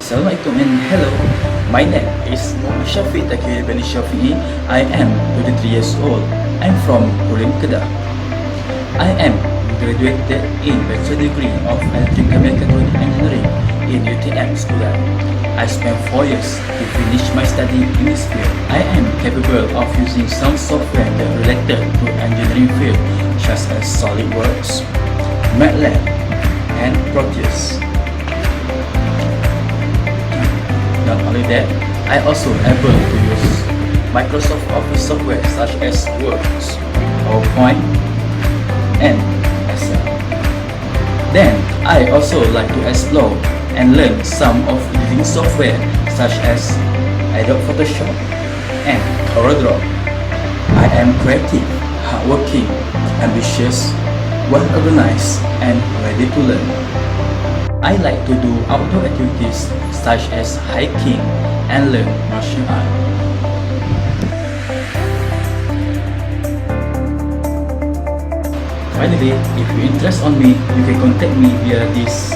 Assalamualaikum and hello. My name is Muhammad Syafiq Takir bin Syafi'i. I am 23 years old. I'm from Kulim, Kedah. I am graduated in Bachelor degree of Electrical Mechatronic Engineering in UTM School. I spent 4 years to finish my study in this field. I am capable of using some software that related to engineering field such as SolidWorks, MATLAB, and Proteus. Not only that, I also able to use Microsoft Office software such as Word, PowerPoint, and Excel. Then, I also like to explore and learn some of editing software such as Adobe Photoshop and CorelDRAW. I am creative, hardworking, ambitious, well-organized, and ready to learn. I like to do outdoor activities such as hiking and learn martial art. Finally, if you interest on me, you can contact me via this